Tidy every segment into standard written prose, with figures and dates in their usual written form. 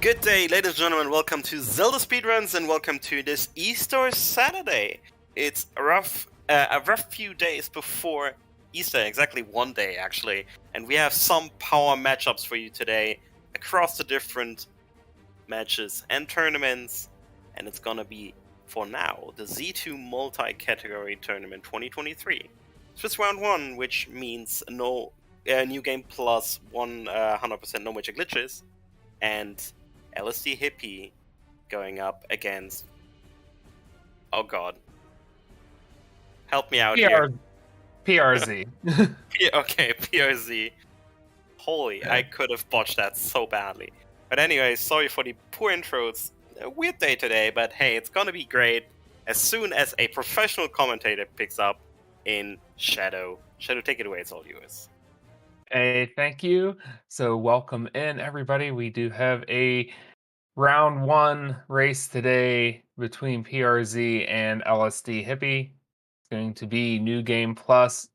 Good day, ladies and gentlemen. Welcome to Zelda Speedruns and welcome to this Easter Saturday. It's a rough few days before Easter, exactly 1 day actually, and we have some power matchups for you today across the different matches and tournaments, and it's gonna be, for now, the Z2 multi-category tournament 2023. Swiss round 1, which means no new game plus 100% no major glitches, and LSDhippie going up against... Oh god. Help me out here. PRZ. Okay, PRZ. Holy, I could have botched that so badly. But anyway, sorry for the poor intros. A weird day today, but hey, it's gonna be great as soon as a professional commentator picks up in Shadow. Shadow, take it away, it's all yours. Hey, thank you. So welcome in, everybody. We do have a round one race today between PRZ and LSDhippie. It's going to be new game plus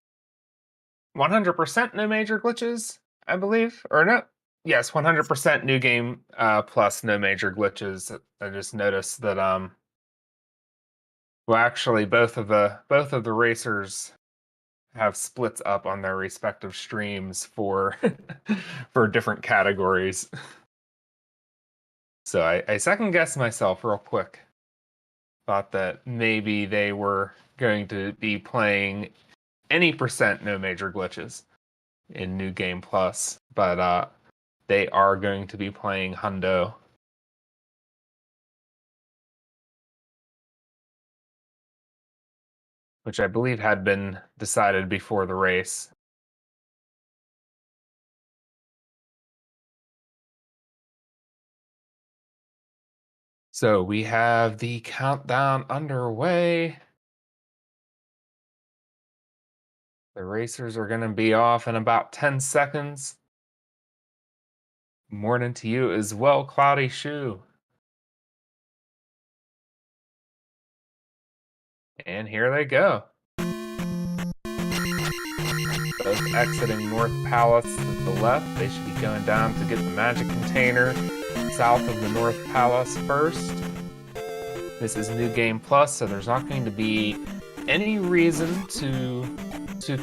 100% no major glitches, I believe. Or no, yes, 100% new game plus no major glitches. I just noticed that well, actually both of the racers have splits up on their respective streams for for different categories. So I second guessed myself real quick. Thought that maybe they were going to be playing any percent no major glitches in New Game Plus, but they are going to be playing Hundo. Which I believe had been decided before the race. So we have the countdown underway. The racers are going to be off in about 10 seconds. Morning to you as well, Cloudy Shoe. And here they go. Both exiting North Palace to the left. They should be going down to get the magic container south of the North Palace first. This is New Game Plus, so there's not going to be any reason to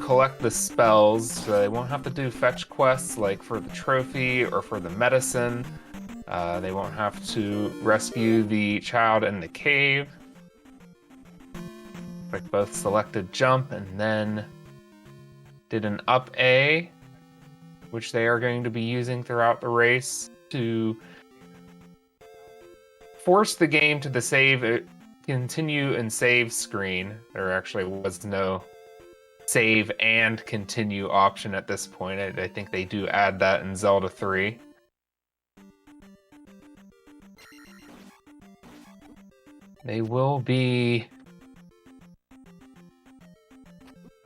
collect the spells. So they won't have to do fetch quests like for the trophy or for the medicine. They won't have to rescue the child in the cave. Like both selected jump and then did an up A, which they are going to be using throughout the race to force the game to the save, continue and save screen. There actually was no save and continue option at this point. I think they do add that in Zelda 3. They will be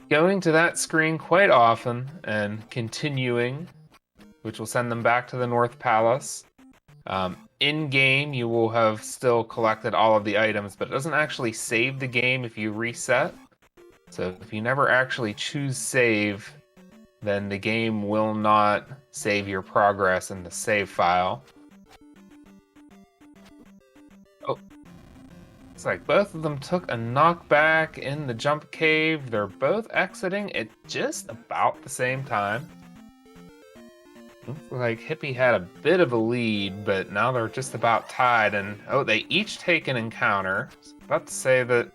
going to that screen quite often and continuing, which will send them back to the North Palace. In-game, you will have still collected all of the items, but it doesn't actually save the game if you reset. So if you never actually choose save, then the game will not save your progress in the save file. Oh, it's like both of them took a knockback in the jump cave. They're both exiting at just about the same time. Looks like Hippie had a bit of a lead, but now they're just about tied. And oh, they each take an encounter. I was about to say that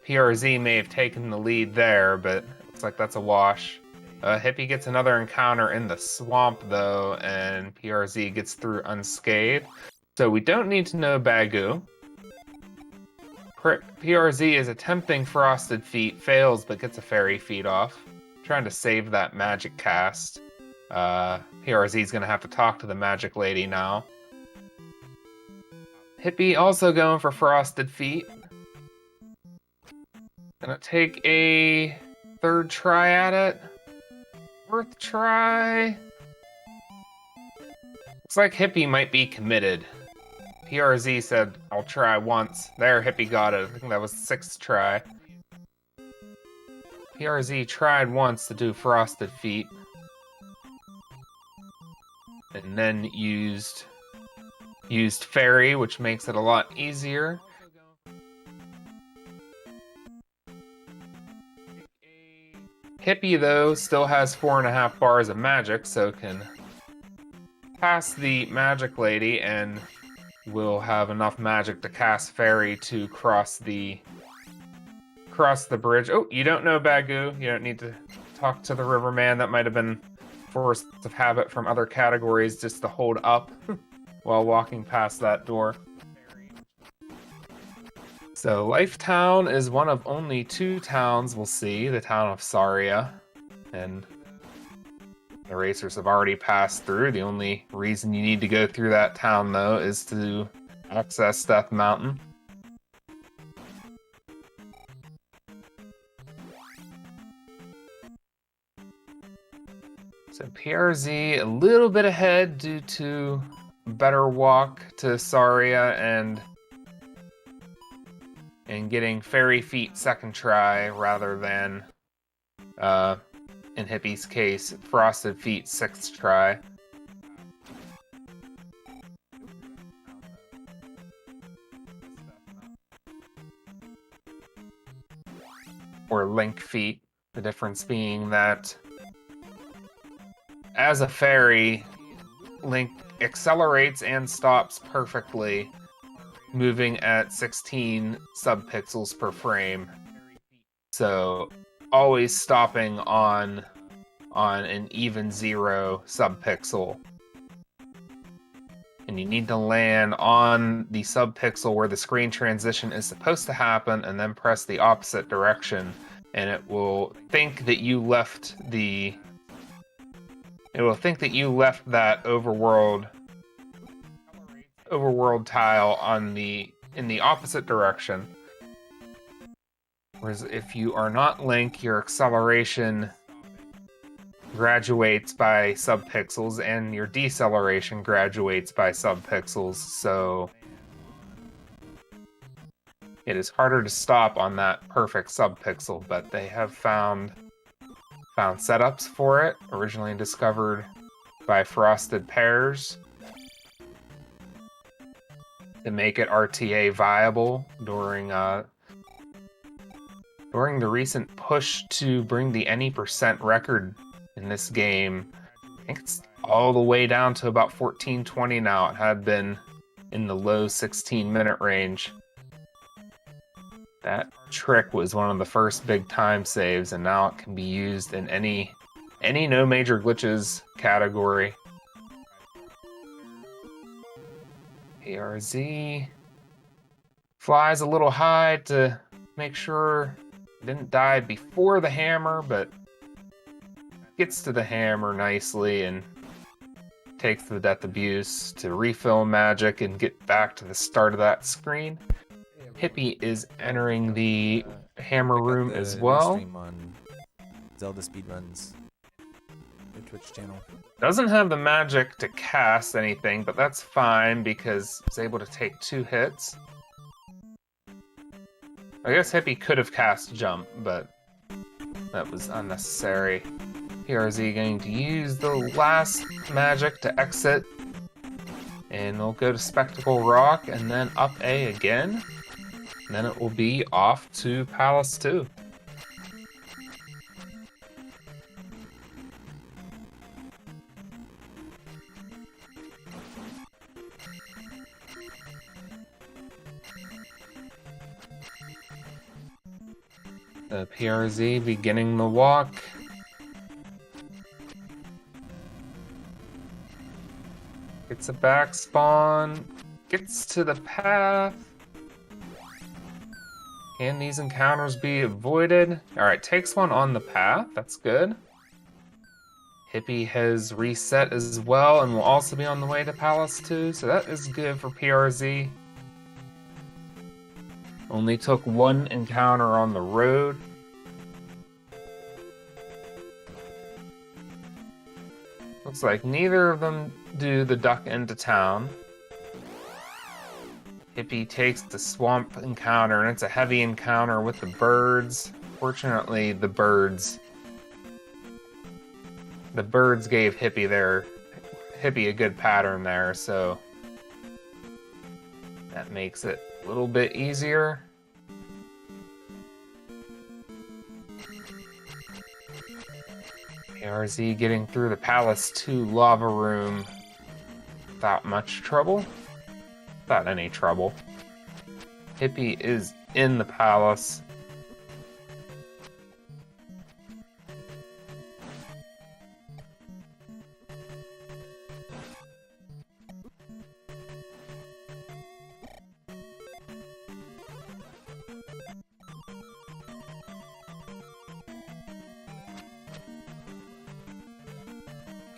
PRZ may have taken the lead there, but it looks like that's a wash. Hippie gets another encounter in the swamp, though, and PRZ gets through unscathed. So we don't need to know Bagu. PRZ is attempting Frosted Feet, fails, but gets a Fairy Feet off. Trying to save that magic cast. PRZ is going to have to talk to the magic lady now. Hippie also going for Frosted Feet. Gonna take a third try at it. Fourth try. Looks like Hippie might be committed. PRZ said, I'll try once. There, Hippie got it. I think that was the sixth try. PRZ tried once to do Frosted Feet. And then used used Fairy, which makes it a lot easier. Hippie, though, still has 4.5 bars of magic, so can pass the magic lady and will have enough magic to cast Fairy to cross the bridge. Oh, you don't know Bagu. You don't need to talk to the Riverman. That might have been force of habit from other categories just to hold up while walking past that door. So Lifetown is one of only 2 towns we'll see, the town of Saria, and the racers have already passed through. The only reason you need to go through that town, though, is to access Death Mountain. So PRZ a little bit ahead due to better walk to Saria and getting Fairy Feet second try rather than, in Hippie's case, Frosted Feet 6th try. Or Link Feet, the difference being that as a fairy, Link accelerates and stops perfectly, moving at 16 subpixels per frame. So always stopping on an even 0 subpixel. And you need to land on the subpixel where the screen transition is supposed to happen and then press the opposite direction, and it will think that you left that overworld tile in the opposite direction. Whereas if you are not Link, your acceleration graduates by subpixels and your deceleration graduates by subpixels, so it is harder to stop on that perfect subpixel, but they have found setups for it, originally discovered by Frosted Pears, to make it RTA viable during the recent push to bring the any percent record in this game. I think it's all the way down to about 14:20 now. It had been in the low 16-minute range. That trick was one of the first big time saves, and now it can be used in any no major glitches category. ARZ flies a little high to make sure it didn't die before the hammer, but gets to the hammer nicely and takes the death abuse to refill magic and get back to the start of that screen. Hippie is entering the hammer room as well. Stream on ZeldaSpeedRuns, the Twitch channel. Doesn't have the magic to cast anything, but that's fine because it's able to take 2 hits. I guess Hippie could have cast Jump, but that was unnecessary. PRZ going to use the last magic to exit, and we'll go to Spectacle Rock and then up A again. And then it will be off to Palace 2. The PRZ beginning the walk. Gets a back spawn. Gets to the path. Can these encounters be avoided? Alright, takes one on the path. That's good. Hippie has reset as well and will also be on the way to Palace 2, so that is good for PRZ. Only took 1 encounter on the road. Looks like neither of them do the duck into town. Hippie takes the swamp encounter, and it's a heavy encounter with the birds. Fortunately, the birds gave Hippie a good pattern there, so That makes it a little bit easier. PRZ getting through the Palace 2 lava room without much trouble. Without any trouble. Hippie is in the palace.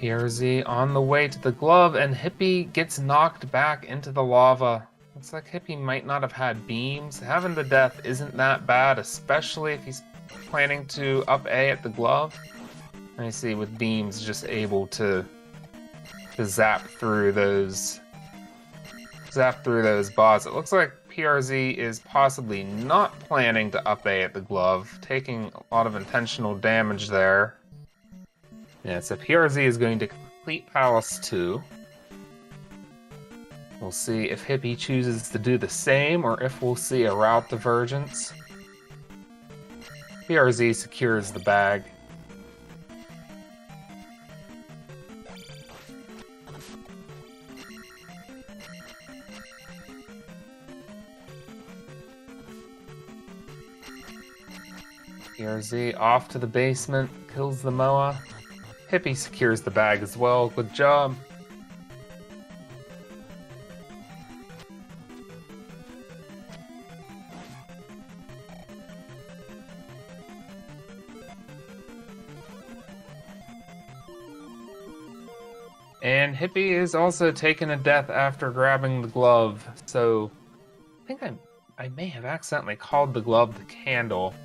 PRZ on the way to the glove, and Hippie gets knocked back into the lava. Looks like Hippie might not have had beams. Having the death isn't that bad, especially if he's planning to up A at the glove. I see with beams just able to zap through those bots. It looks like PRZ is possibly not planning to up A at the glove, taking a lot of intentional damage there. Yeah, so PRZ is going to complete Palace 2. We'll see if Hippie chooses to do the same, or if we'll see a route divergence. PRZ secures the bag. PRZ off to the basement, kills the Moa. Hippie secures the bag as well. Good job. And Hippie is also taking a death after grabbing the glove. So I think I may have accidentally called the glove the candle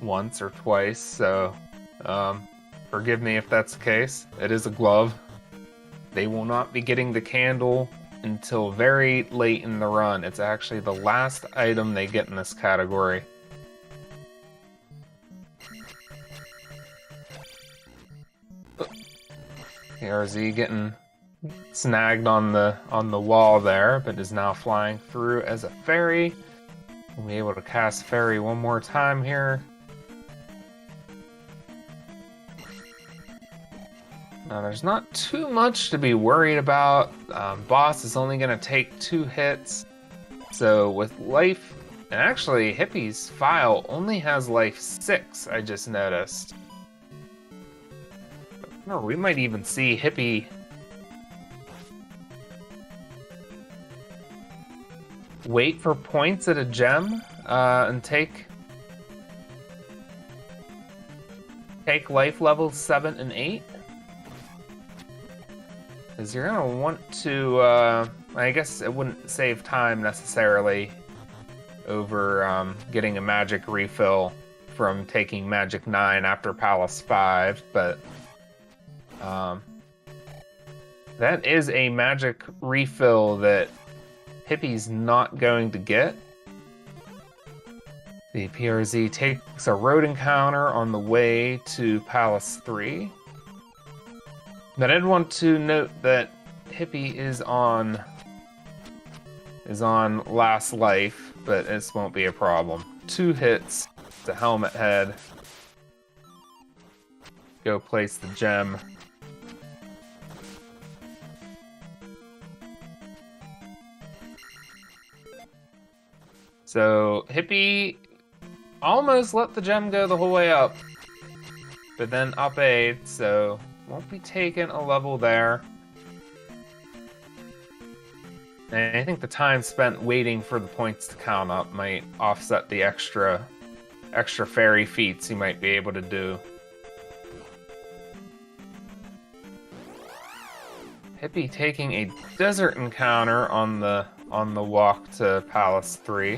once or twice. So forgive me if that's the case. It is a glove. They will not be getting the candle until very late in the run. It's actually the last item they get in this category. PRZ getting snagged on the wall there, but is now flying through as a fairy. We'll be able to cast fairy one more time here. Now, there's not too much to be worried about. Boss is only going to take 2 hits. So with life, and actually Hippie's file only has life 6, I just noticed. No, we might even see Hippie wait for points at a gem and take life levels 7 and 8. Because you're going to want to, I guess it wouldn't save time necessarily over getting a magic refill from taking Magic 9 after Palace 5, but that is a magic refill that Hippie's not going to get. The PRZ takes a road encounter on the way to Palace 3. But I did want to note that Hippie is on last life, but this won't be a problem. 2 hits to helmet head. Go place the gem. So Hippie almost let the gem go the whole way up, but then up 8, so won't be taking a level there. And I think the time spent waiting for the points to count up might offset the extra fairy feats you might be able to do. Hippie taking a desert encounter on the walk to Palace 3.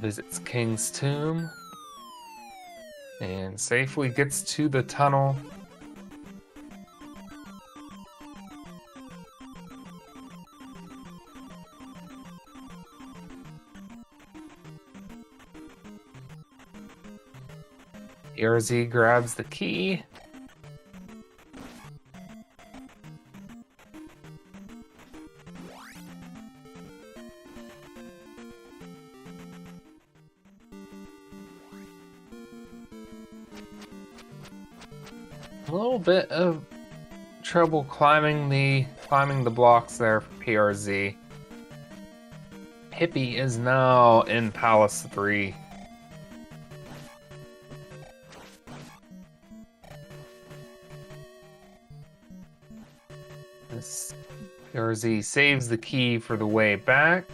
Visits King's Tomb. And safely gets to the tunnel. PRZ grabs the key. A little bit of trouble climbing the blocks there for PRZ. Hippie is now in Palace 3. This PRZ saves the key for the way back.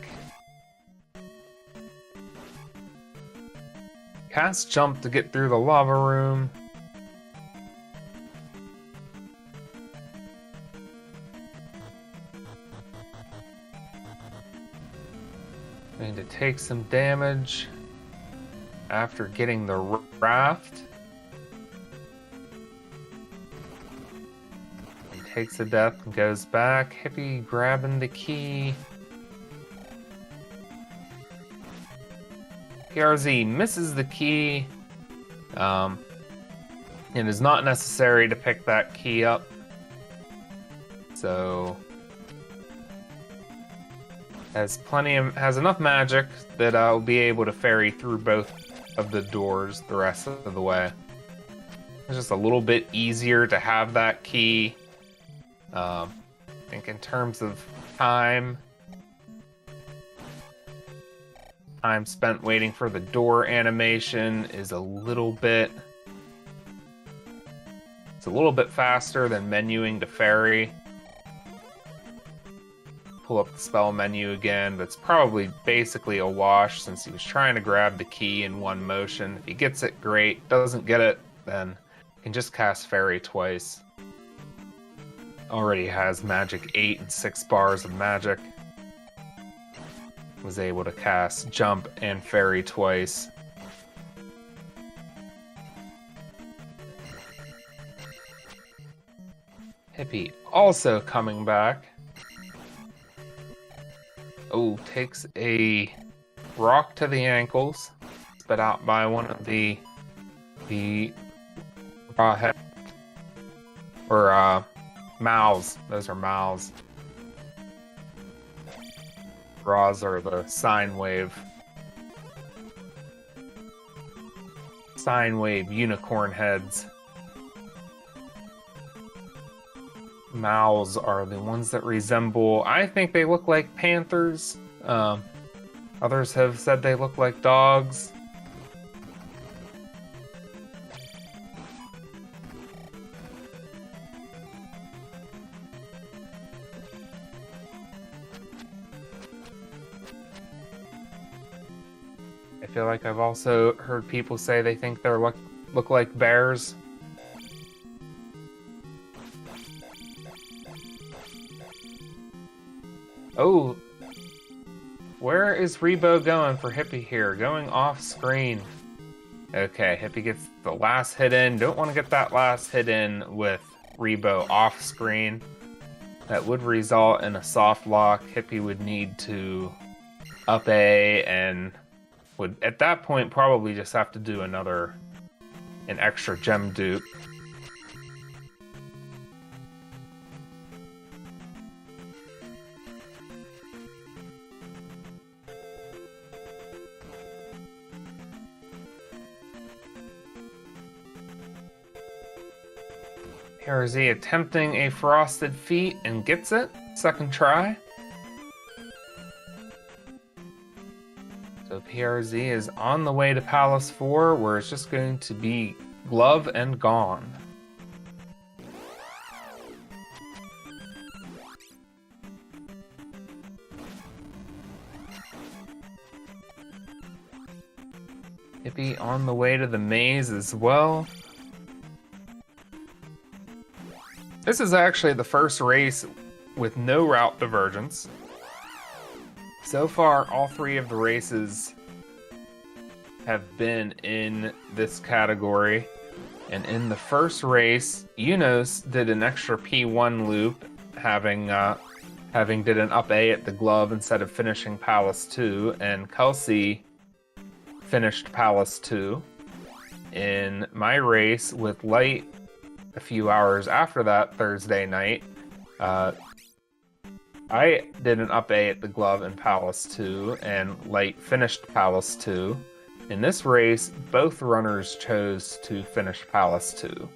Cast jump to get through the lava room. Going to take some damage after getting the raft. He takes a death and goes back. Hippie grabbing the key. PRZ misses the key. It is not necessary to pick that key up. So has enough magic that I'll be able to ferry through both of the doors the rest of the way. It's just a little bit easier to have that key. I think in terms of time spent waiting for the door animation is a little bit faster than menuing to ferry. Pull up the spell menu again. That's probably basically a wash since he was trying to grab the key in one motion. If he gets it, great. Doesn't get it, then he can just cast Fairy twice. Already has magic 8 and 6 bars of magic. Was able to cast Jump and Fairy twice. Hippie also coming back. Oh, takes a rock to the ankles, spit out by one of the raw head or mouths. Those are mouths. Raws are the sine wave unicorn heads. Mouths are the ones that resemble, I think they look like panthers. Others have said they look like dogs. I feel like I've also heard people say they think they look like bears. Oh, where is Rebo going for Hippie here? Going off screen. Okay, Hippie gets the last hit in. Don't want to get that last hit in with Rebo off screen. That would result in a soft lock. Hippie would need to up A and would at that point probably just have to do an extra gem dupe. PRZ attempting a frosted feet and gets it. Second try. So PRZ is on the way to Palace 4, where it's just going to be glove and gone. Hippie on the way to the maze as well. This is actually the first race with no route divergence. So far, all 3 of the races have been in this category. And in the first race, Yunos did an extra P1 loop, having did an up A at the glove instead of finishing Palace 2, and Kelsey finished Palace 2. In my race with Light, a few hours after that Thursday night, I did an up A at the glove in Palace 2, and Light finished Palace 2. In this race, both runners chose to finish Palace 2.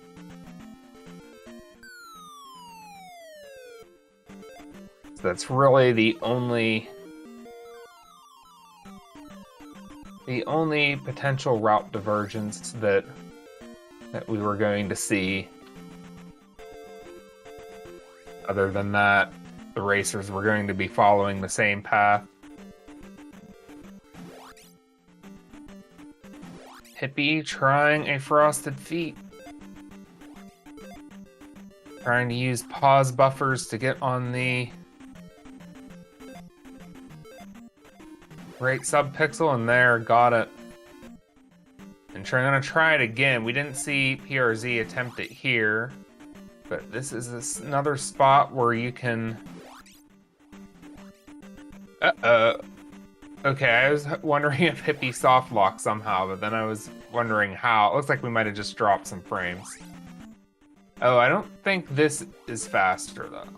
that's really the only potential route divergence that we were going to see. Other than that, the racers were going to be following the same path. Hippie trying a frosted feet. Trying to use pause buffers to get on the right subpixel, and there, got it. And I'm gonna try it again. We didn't see PRZ attempt it here, but this is another spot where you can... Okay, I was wondering if Hippie soft locked somehow, but then I was wondering how. It looks like we might have just dropped some frames. Oh, I don't think this is faster, though.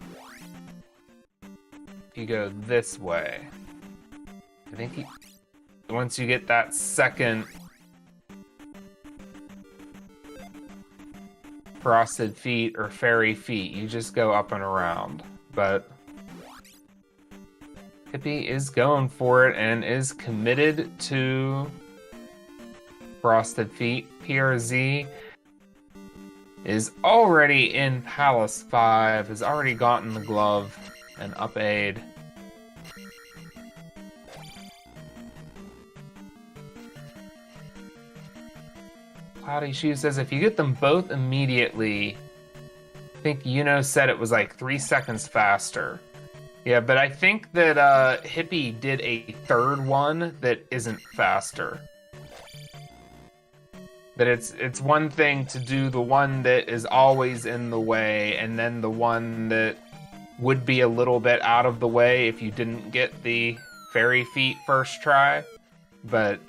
If you go this way. I think once you get that second frosted feet or fairy feet, you just go up and around. But Hippie is going for it and is committed to frosted feet. PRZ is already in Palace 5, has already gotten the glove and up aid. Cloudy Shoe says if you get them both immediately, I think Yuno said it was like 3 seconds faster. Yeah, but I think that Hippie did a third one that isn't faster. That it's one thing to do the one that is always in the way, and then the one that would be a little bit out of the way if you didn't get the fairy feet first try. But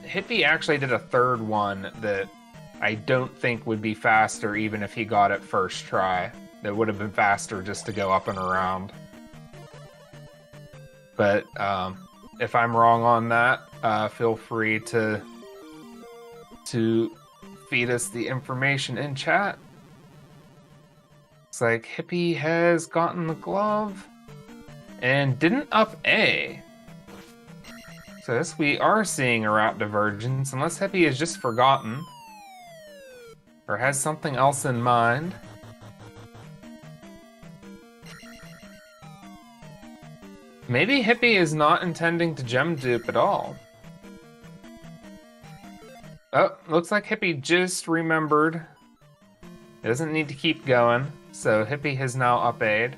Hippie actually did a third one that I don't think would be faster even if he got it first try. That would have been faster just to go up and around. But if I'm wrong on that, feel free to feed us the information in chat. Looks like Hippie has gotten the glove and didn't up A. So this, we are seeing a route divergence, unless Hippie has just forgotten or has something else in mind. Maybe Hippie is not intending to gem dupe at all. Oh, looks like Hippie just remembered. It doesn't need to keep going, so Hippie has now up aid.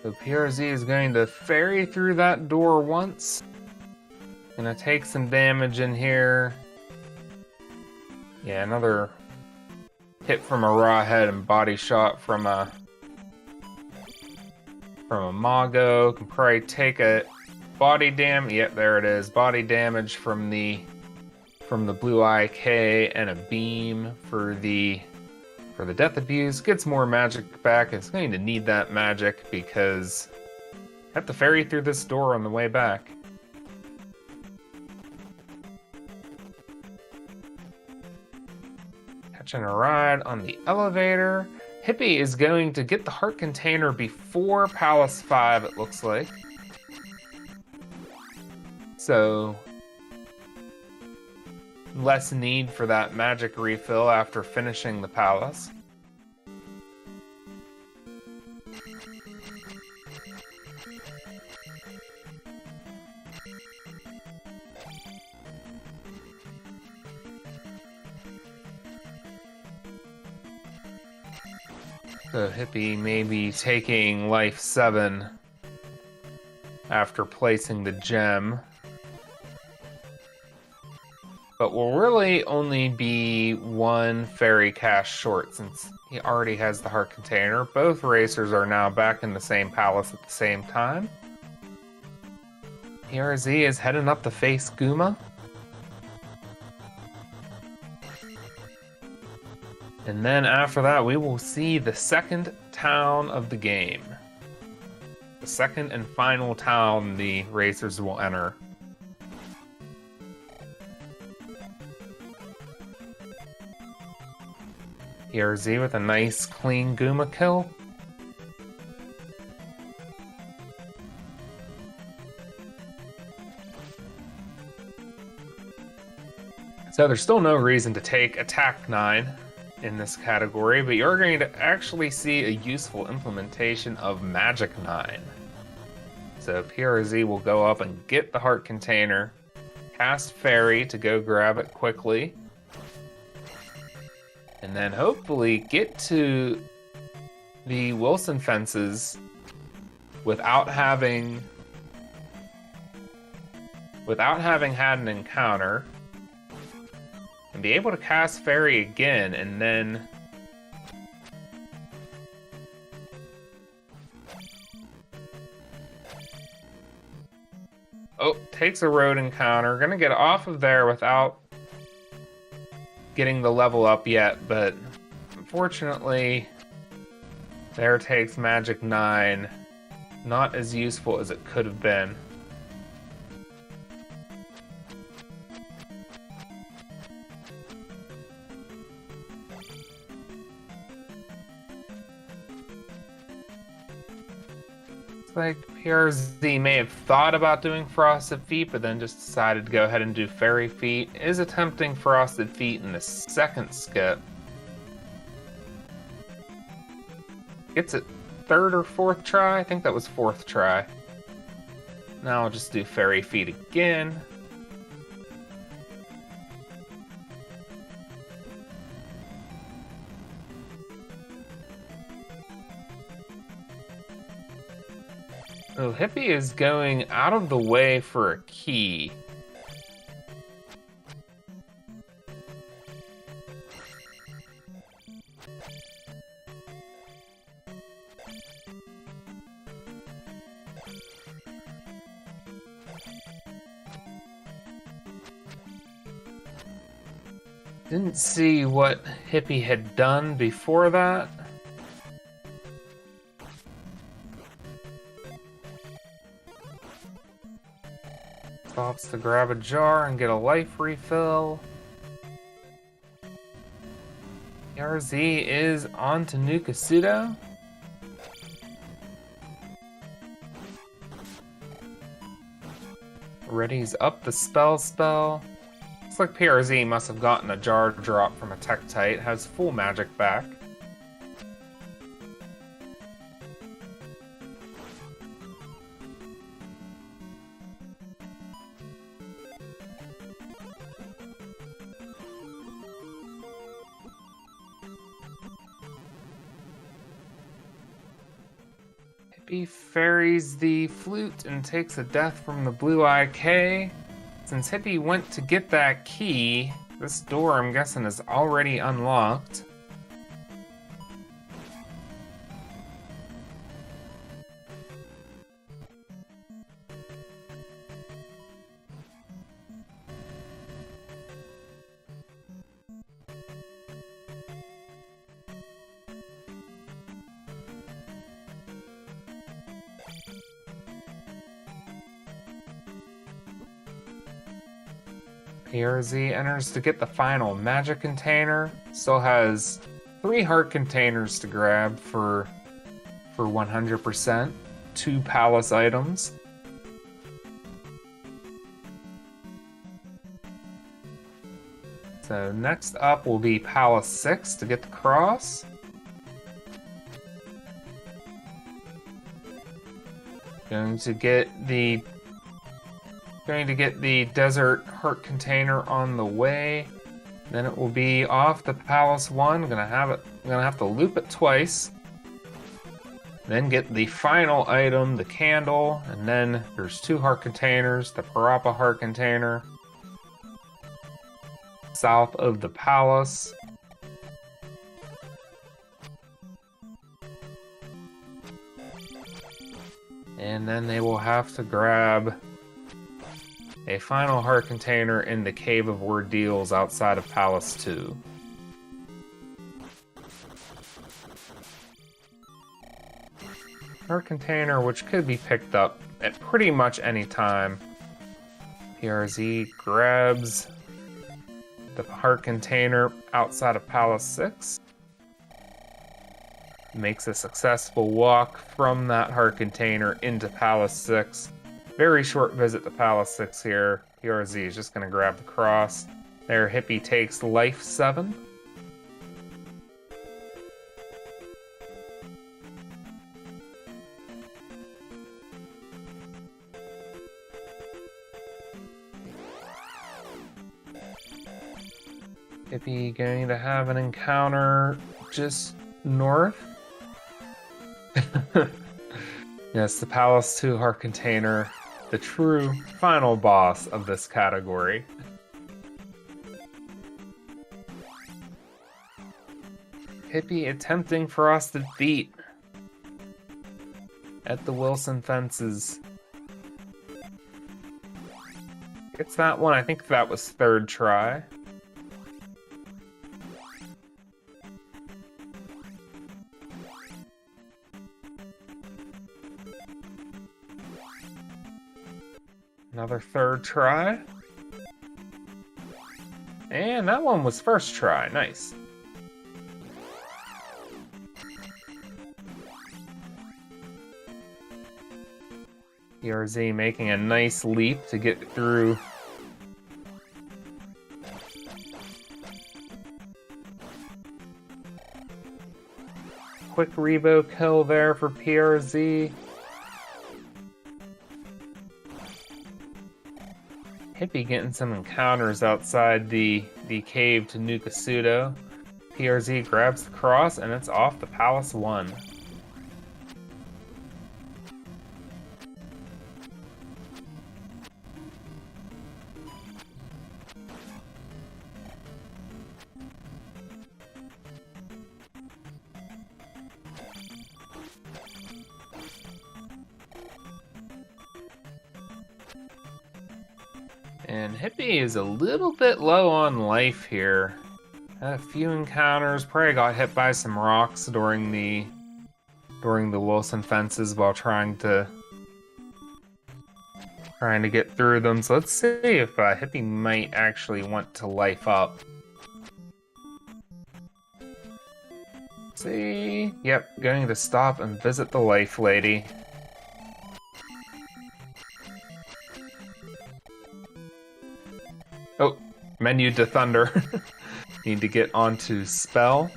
So PRZ is going to ferry through that door once. Gonna take some damage in here. Yeah, another hit from a raw head and body shot from a Mago. Can probably take a body damage. Yep, there it is. Body damage from the Blue Eye K and a beam for the Death Abuse. Gets more magic back. It's going to need that magic because I have to ferry through this door on the way back. Catching a ride on the elevator. Hippie is going to get the heart container before Palace 5, it looks like. So less need for that magic refill after finishing the palace. So Hippie may be taking life 7 after placing the gem. But will really only be one fairy cash short since he already has the heart container. Both racers are now back in the same palace at the same time. PRZ is heading up to face Guma. And then after that, we will see the second town of the game. The second and final town the racers will enter. PRZ with a nice clean Goomba kill. So there's still no reason to take Attack 9 in this category, but you're going to actually see a useful implementation of Magic 9. So PRZ will go up and get the heart container, cast Fairy to go grab it quickly, and then hopefully get to the Wilson fences without having had an encounter, and be able to cast Fairy again, and then takes a road encounter. Gonna get off of there without getting the level up yet, but unfortunately there takes Magic 9. Not as useful as it could have been. Like PRZ may have thought about doing Frosted Feet, but then just decided to go ahead and do Fairy Feet. Is attempting Frosted Feet in the second skip. Gets it third or fourth try? I think that was fourth try. Now I'll just do Fairy Feet again. So Hippie is going out of the way for a key. Didn't see what Hippie had done before that. Stops to grab a jar and get a life refill. RZ is on to Nukasudo. Ready's up the spell. Looks like PRZ must have gotten a jar drop from a Tektite, has full magic back. Hippie ferries the flute and takes a death from the Blue Eye K. Since Hippie went to get that key, this door, I'm guessing, is already unlocked. PRZ enters to get the final magic container. Still has 3 heart containers to grab for 100%. 2 palace items. So next up will be Palace 6 to get the cross. Going to get the desert heart container on the way. Then it will be off to Palace 1. Gonna have to loop it twice. Then get the final item, the candle, and then there's 2 heart containers, the Parappa heart container, south of the palace. And then they will have to grab a final heart container in the Cave of Ordeals outside of Palace 2. Heart container, which could be picked up at pretty much any time. PRZ grabs the heart container outside of Palace 6. Makes a successful walk from that heart container into Palace 6. Very short visit to Palace 6 here. PRZ is just going to grab the cross. There, Hippie takes life 7. Hippie going to have an encounter just north. Yes, the Palace 2 heart container, the true final boss of this category. Hippie attempting frosted feet at the Wilson fences. Gets that one. I think that was third try. Another third try. And that one was first try. Nice. PRZ making a nice leap to get through. Quick rebo kill there for PRZ. Hippie getting some encounters outside the cave to Nukasudo. PRZ grabs the cross and it's off to Palace 1. And Hippie is a little bit low on life here. Had a few encounters, probably got hit by some rocks during the Wilson fences while trying to get through them. So let's see if Hippie might actually want to life up. See, yep, going to stop and visit the life lady. Oh, menu to thunder. Need to get onto spell.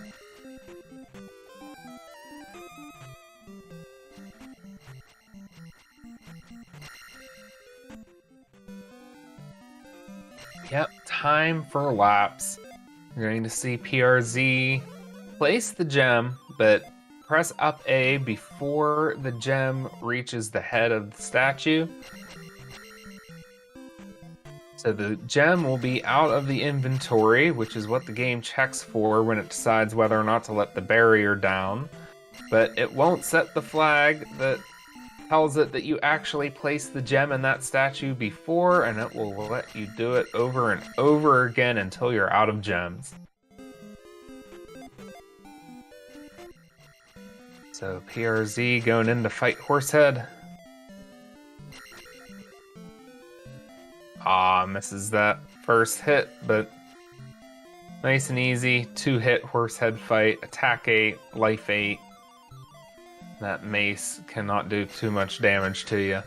Yep, time for laps. You're going to see PRZ place the gem, but press up A before the gem reaches the head of the statue. So the gem will be out of the inventory, which is what the game checks for when it decides whether or not to let the barrier down. But it won't set the flag that tells it that you actually placed the gem in that statue before, and it will let you do it over and over again until you're out of gems. So PRZ going in to fight Horsehead. Misses that first hit, but nice and easy. 2-hit Horsehead fight, attack 8, life 8. That mace cannot do too much damage to you.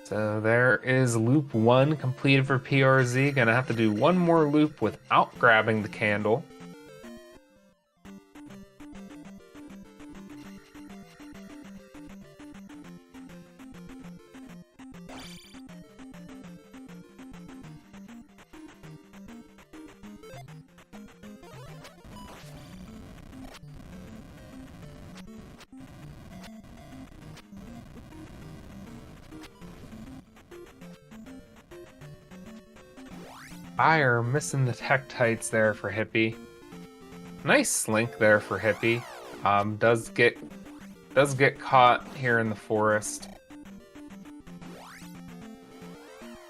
So there is loop 1 completed for PRZ. Gonna have to do one more loop without grabbing the candle. Fire missing the Tektites there for Hippie. Nice slink there for Hippie. Does get caught here in the forest.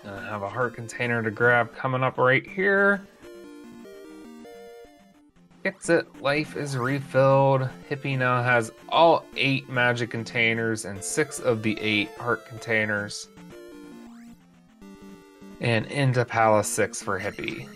Have a heart container to grab coming up right here. Gets it. Life is refilled. Hippie now has all 8 magic containers and 6 of the 8 heart containers. And into Palace 6 for Hippie.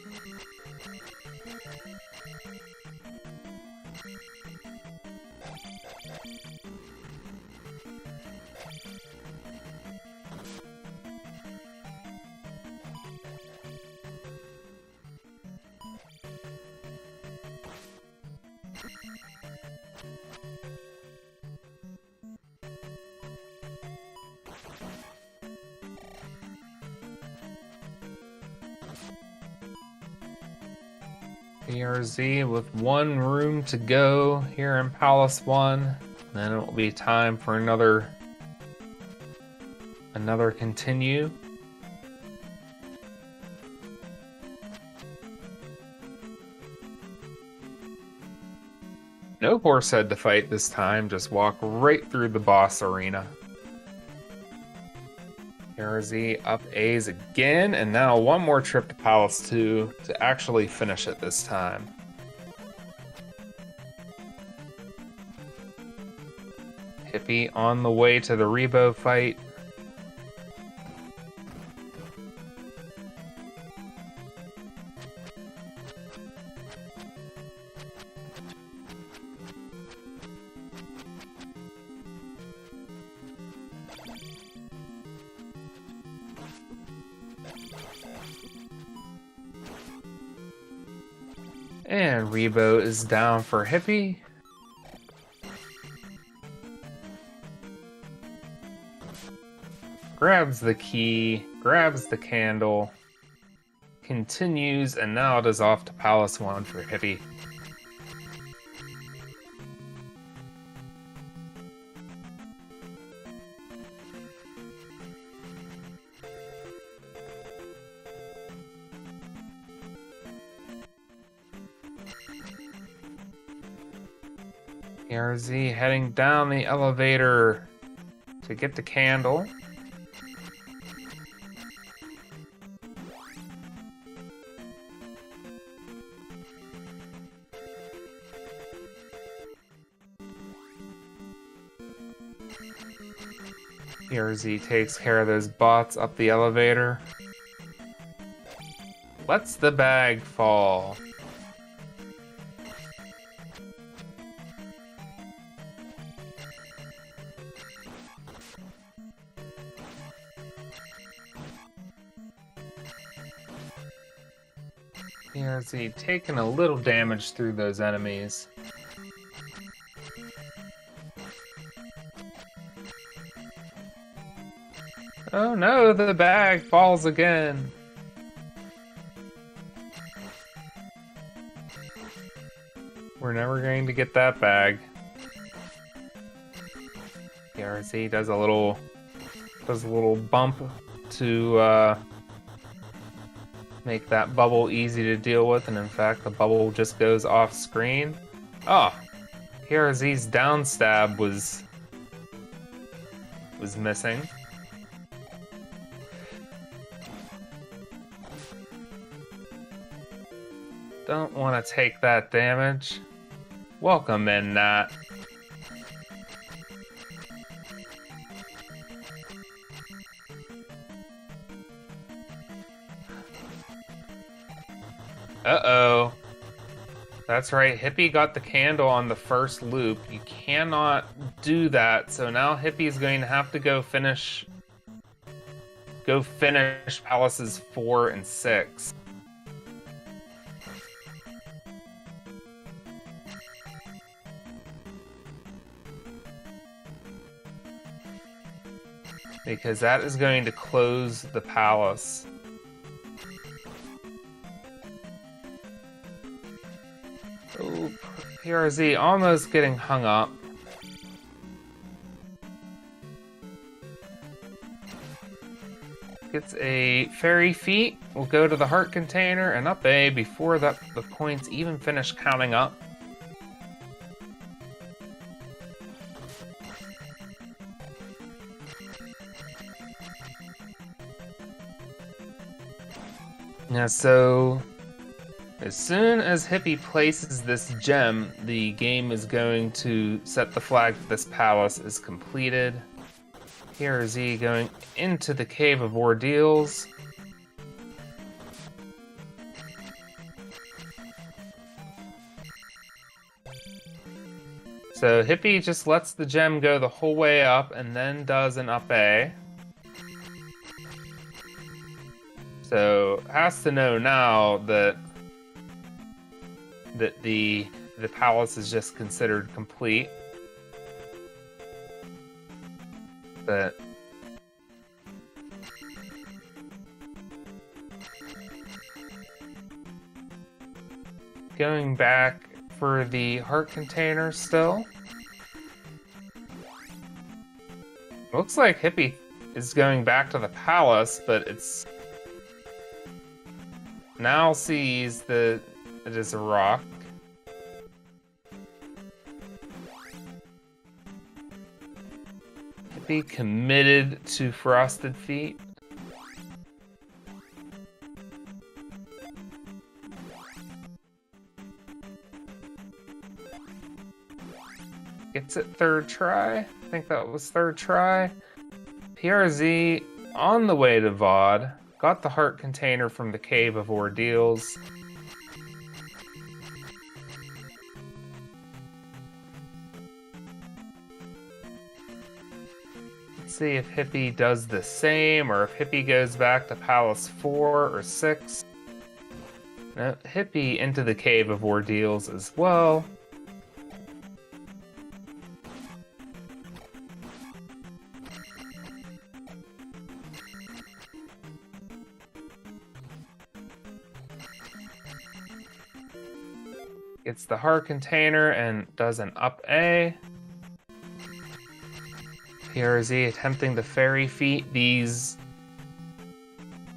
BRZ with 1 room to go here in Palace 1. Then it will be time for another continue. No horse head to fight this time, just walk right through the boss arena. BRZ up A's again, and now 1 more trip to Palace 2 to actually finish it this time. Hippie on the way to the Rebo fight. And Rebo is down for Hippie. Grabs the key, grabs the candle, continues, and now it is off to Palace 1 for Hippie. BRZ heading down the elevator to get the candle. BRZ takes care of those bots up the elevator. Lets the bag fall. BRZ taking a little damage through those enemies. Oh no, the bag falls again. We're never going to get that bag. BRZ does a little bump to make that bubble easy to deal with, and in fact the bubble just goes off screen. Oh, BRZ's down stab was missing. Don't want to take that damage. Welcome in, Nat. Uh-oh. That's right, Hippie got the candle on the first loop. You cannot do that, so now Hippie's going to have to go finish Palaces 4 and 6. Because that is going to close the palace. Oh, PRZ almost getting hung up. Gets a fairy feat. We'll go to the heart container and up A before the points even finish counting up. Yeah, so As soon as Hippie places this gem, the game is going to set the flag that this palace is completed. PRZ going into the Cave of Ordeals. So Hippie just lets the gem go the whole way up and then does an up A. So has to know now that the palace is just considered complete. But going back for the heart container still. Looks like Hippie is going back to the palace, but it's now sees that it is a rock. Hippie committed to Frosted Feet. Gets it third try. I think that was third try. PRZ on the way to VOD. Got the heart container from the Cave of Ordeals. Let's see if Hippie does the same or if Hippie goes back to Palace 4 or 6. No, Hippie into the Cave of Ordeals as well. Gets the heart container and does an up A. PRZ attempting the fairy feet. These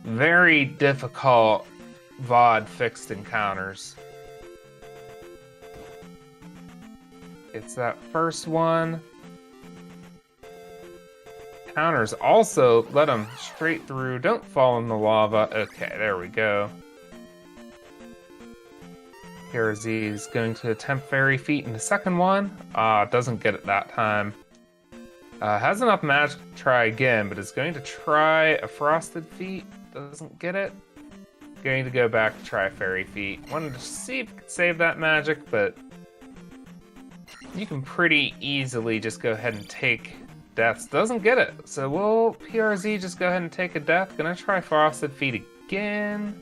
very difficult VOD fixed encounters. Gets that first one. Counters also let him straight through. Don't fall in the lava. Okay, there we go. PRZ is going to attempt fairy feet in the second one. Doesn't get it that time. Has enough magic to try again, but is going to try a frosted feet. Doesn't get it. Going to go back to try fairy feet. Wanted to see if it could save that magic, but you can pretty easily just go ahead and take deaths. Doesn't get it. So will PRZ just go ahead and take a death? Gonna try frosted feet again.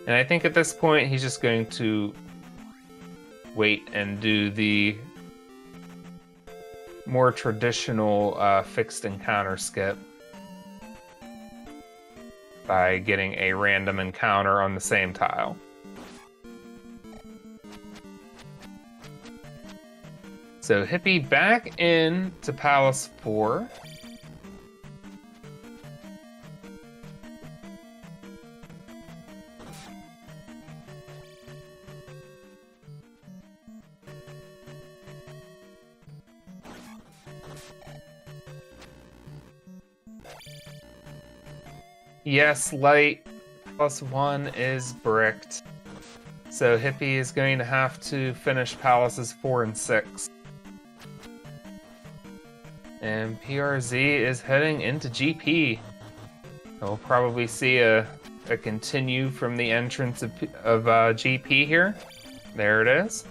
And I think at this point, he's just going to wait and do the more traditional fixed encounter skip by getting a random encounter on the same tile. So Hippie back in to Palace 4. Yes, light +1 is bricked. So Hippie is going to have to finish Palaces 4 and 6. And PRZ is heading into GP. We'll probably see a continue from the entrance of GP here. There it is.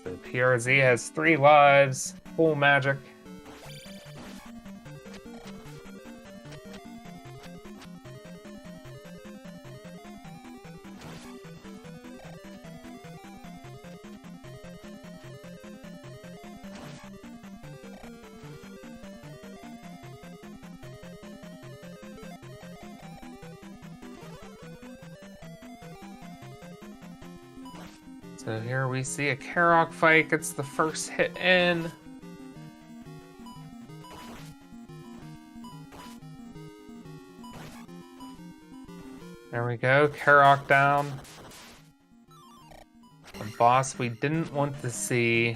So PRZ has 3 lives, full magic. So here we see a Karok fight, gets the first hit in. There we go, Karok down. The boss we didn't want to see.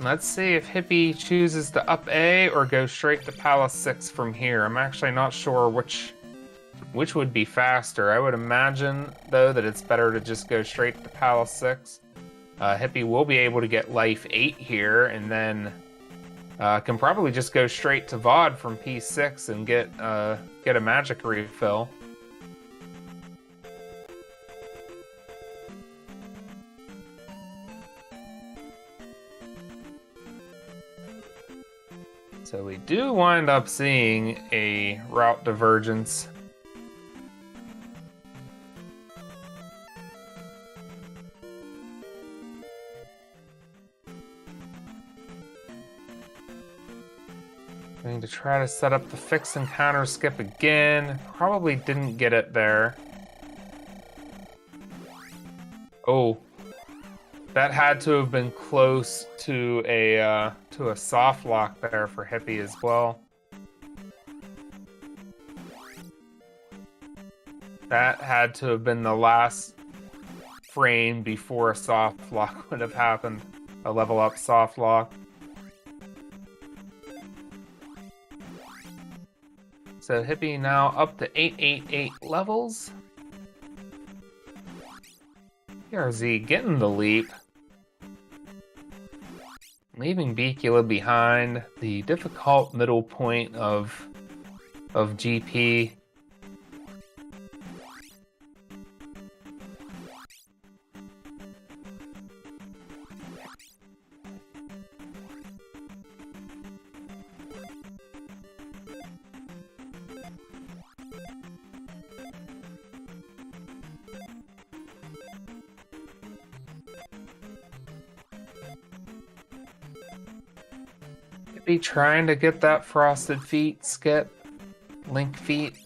Let's see if Hippie chooses to up A or go straight to Palace 6 from here. I'm actually not sure which which would be faster. I would imagine, though, that it's better to just go straight to Palace 6. Hippie will be able to get Life 8 here, and then can probably just go straight to VOD from P6 and get a magic refill. So we do wind up seeing a route divergence. Going to try to set up the fix and counter skip again. Probably didn't get it there. Oh, that had to have been close to a soft lock there for Hippie as well. That had to have been the last frame before a soft lock would have happened. A level up soft lock. So Hippie now up to 888 levels. PRZ getting the leap. Leaving Bicula behind, the difficult middle point of GP. Be trying to get that frosted feet skip, link feet.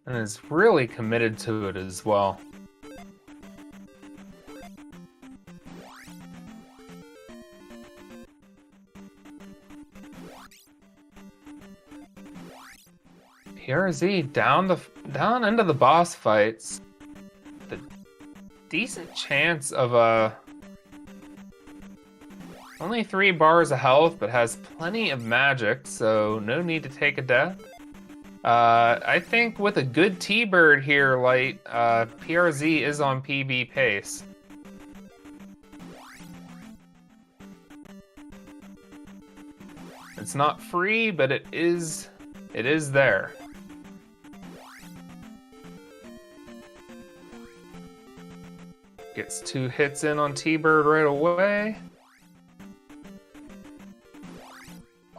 And is really committed to it as well. PRZ down into the boss fights. The decent chance of only 3 bars of health, but has plenty of magic, so no need to take a death. I think with a good T-Bird here, Light, PRZ is on PB pace. It's not free, but it is there. Gets 2 hits in on T-Bird right away.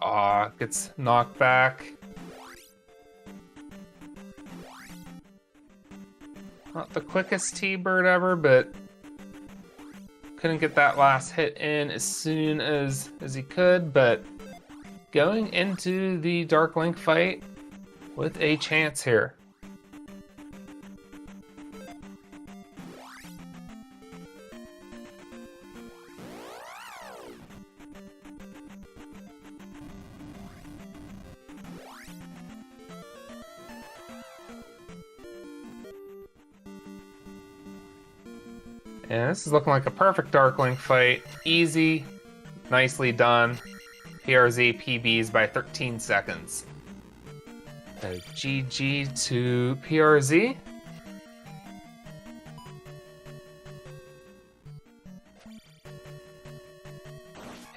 Aw, gets knocked back. Not the quickest T-Bird ever, but couldn't get that last hit in as soon as he could, but going into the Dark Link fight with a chance here. And this is looking like a perfect Dark Link fight. Easy, nicely done. PRZ PBs by 13 seconds. So GG to PRZ.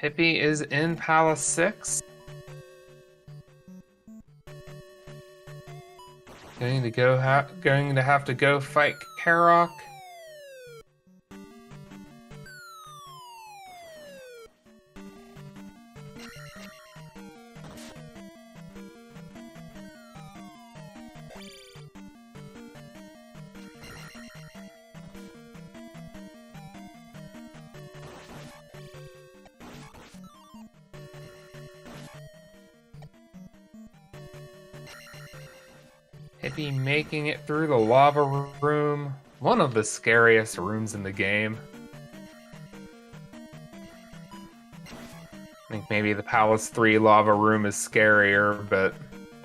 Hippie is in Palace 6. Going to have to go fight Karok. Hippie making it through the lava room. One of the scariest rooms in the game. I think maybe the Palace 3 lava room is scarier, but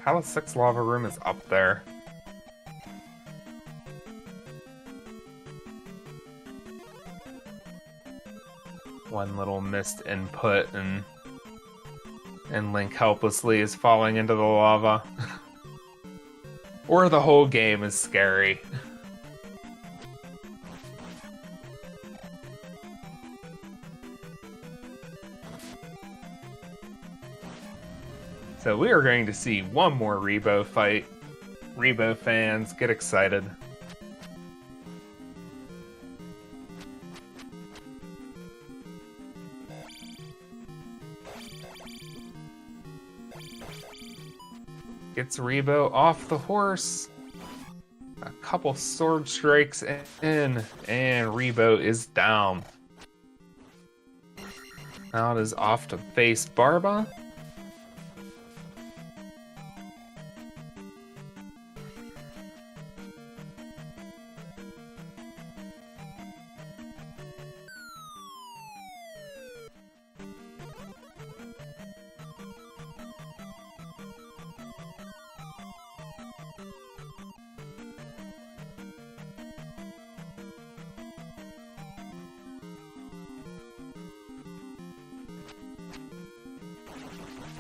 Palace 6 lava room is up there. One little missed input and Link helplessly is falling into the lava. Or the whole game is scary. So we are going to see one more Rebo fight. Rebo fans, get excited. Gets Rebo off the horse. A couple sword strikes in, and Rebo is down. Now it is off to face Barba.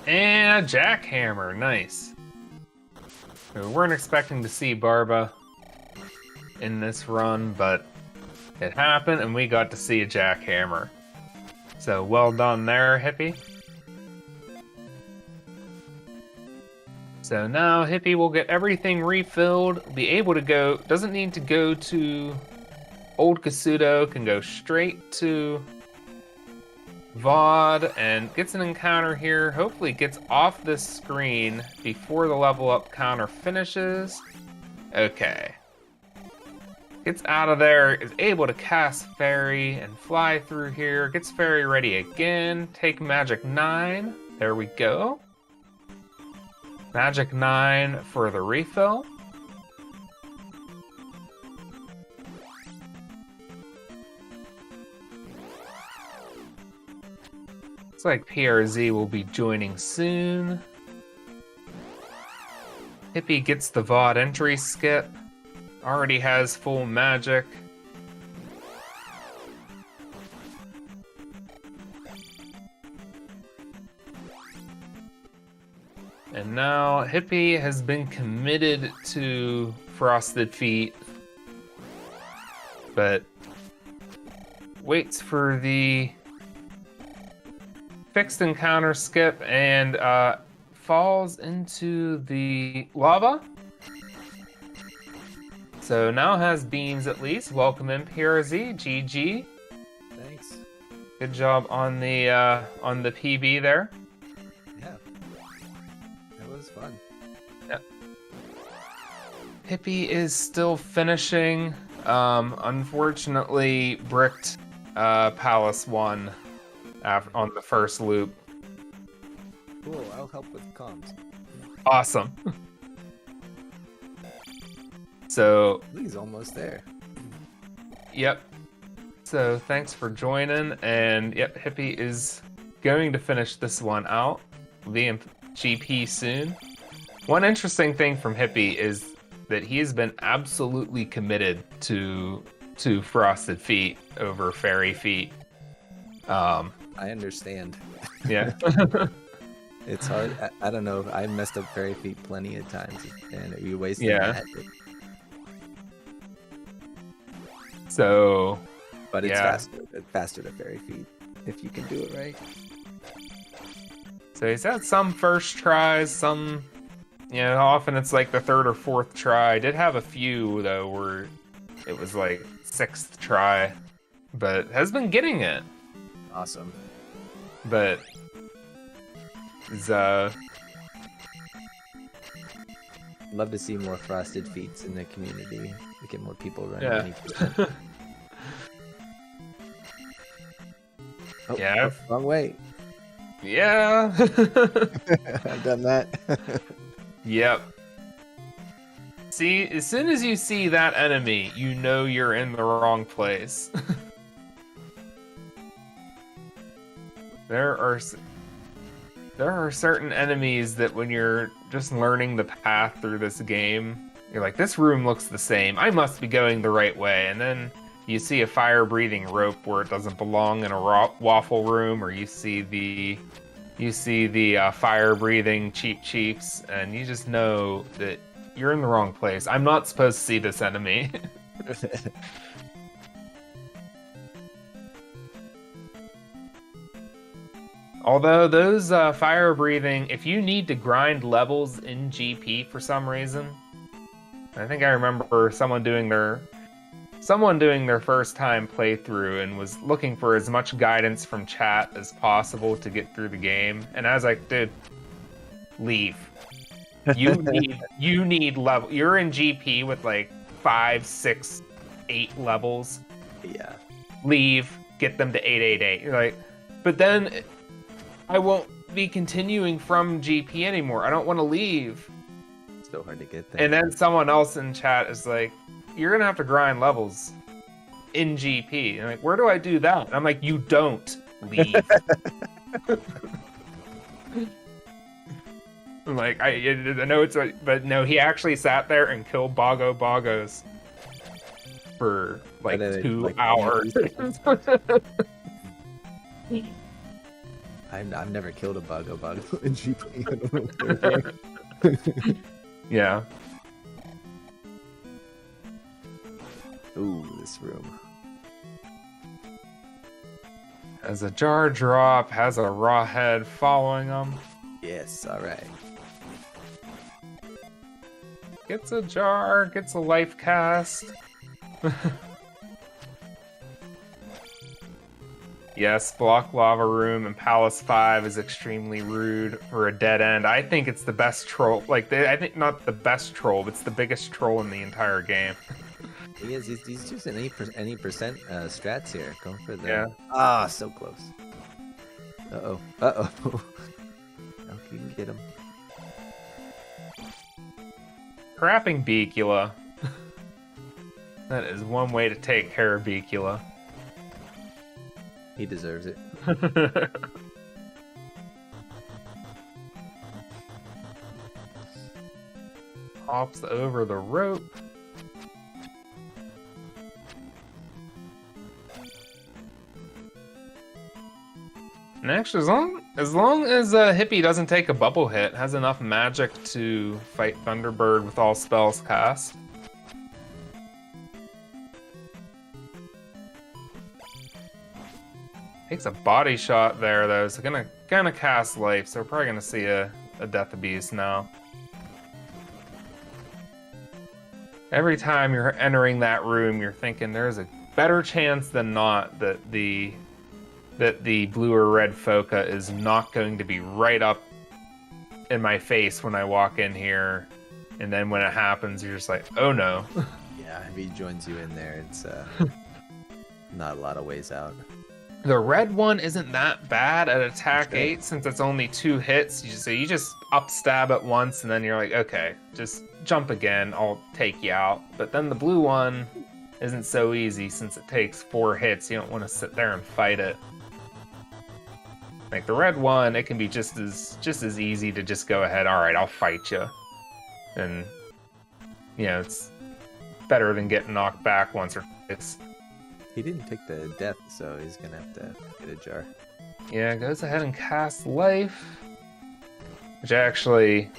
And a jackhammer, nice. We weren't expecting to see Barba in this run, but it happened and we got to see a jackhammer. So well done there, Hippie. So now Hippie will get everything refilled, be able to go, doesn't need to go to Old Kasuto, can go straight to VOD and gets an encounter here. Hopefully gets off this screen before the level up counter finishes. Okay. Gets out of there, is able to cast Fairy and fly through here. Gets Fairy ready again. Take Magic 9. There we go. Magic 9 for the refill. Looks like PRZ will be joining soon. Hippie gets the VOD entry skip. Already has full magic. And now Hippie has been committed to Frosted Feet, but waits for the fixed encounter skip and falls into the lava. So now has beams at least. Welcome in PRZ, GG. Thanks. Good job on the PB there. Yeah. That was fun. Yep. Hippie is still finishing. Unfortunately, bricked Palace 1 on the first loop. Cool, I'll help with comms. Awesome. So, He's almost there. yep. So thanks for joining, and yep, Hippie is going to finish this one out. We'll be in GP soon. One interesting thing from Hippie is that he has been absolutely committed to Frosted Feet over Fairy Feet. I understand. Yeah. It's hard. I don't know. I messed up Fairy Feet plenty of times, and you wasted Yeah. magic. So, But it's Yeah. faster to Fairy Feet if you can do it right. so he's had some first tries, some, often it's like the third or fourth try. I did have a few though where it was like sixth try, but has been getting it. Awesome. But is Love to see more Frosted Feets in the community. We get more people running. Yeah. 20%. Oh, Yeah. oh, wrong way. Yeah. I've done that. Yep. See, as soon as you see that enemy, you know you're in the wrong place. There are certain enemies that when you're just learning the path through this game, you're like, this room looks the same. I must be going the right way. And then you see a fire-breathing rope where it doesn't belong in a waffle room, or you see the fire-breathing Cheep Cheeps, and you just know that you're in the wrong place. I'm not supposed to see this enemy. Although those fire-breathing, if you need to grind levels in GP for some reason, I think I remember someone doing their first time playthrough and was looking for as much guidance from chat as possible to get through the game. And I was like, dude, leave. You need level. You're in GP with like 5, 6, 8 levels. Yeah. Leave. Get them to 888. You're like, but then I won't be continuing from GP anymore. I don't want to leave. So hard to get there. And then someone else in chat is like, you're gonna have to grind levels in GP. And I'm like, where do I do that? And I'm like, you don't leave. I'm like, I know it's, but no, he actually sat there and killed Bogos for like 2 hours. I've never killed a Bago in GP. I don't know. Yeah. Ooh, this room. Has a jar drop, has a raw head following him. Yes, alright. Gets a jar, gets a life cast. Yes, Block Lava Room and Palace 5 is extremely rude for a dead end. I think it's the best troll. I think not the best troll, but it's the biggest troll in the entire game. He is. He's using any percent strats here. Going for the. Yeah. Ah, so close. Uh oh. Okay, you can get him. Crapping Beacula. That is one way to take care of Beacula. He deserves it. Hops over the rope. And actually, as long as Hippie doesn't take a bubble hit, has enough magic to fight Thunderbird with all spells cast. Takes a body shot there, though. It's gonna cast life, so we're probably gonna see a Death Beast now. Every time you're entering that room, you're thinking there's a better chance than not that the blue or red Foca is not going to be right up in my face when I walk in here, and then when it happens, you're just like, oh no. Yeah, if he joins you in there, it's not a lot of ways out. The red one isn't that bad at attack 8 since it's only 2 hits. So you just up stab it once and then you're like, okay, just jump again, I'll take you out. But then the blue one isn't so easy since it takes 4 hits. You don't want to sit there and fight it. Like the red one, it can be just as easy to just go ahead, alright, I'll fight you. And, you know, it's better than getting knocked back once or twice. He didn't take the death, so he's gonna have to get a jar. Yeah, goes ahead and casts life. Which actually,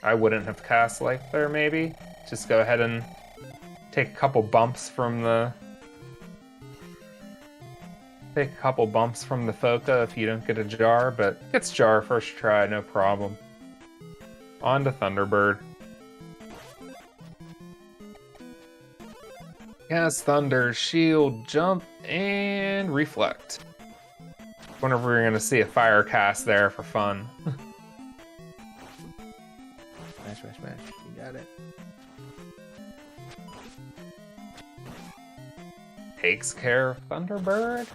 I wouldn't have cast life there, maybe. Just go ahead and take a couple bumps from the... Take a couple bumps from the Foca if you don't get a jar, but gets jar first try, no problem. On to Thunderbird. Cast Thunder, Shield, Jump, and Reflect. Wonder if we're going to see a fire cast there for fun. Smash, smash, smash. You got it. Takes care of Thunderbird.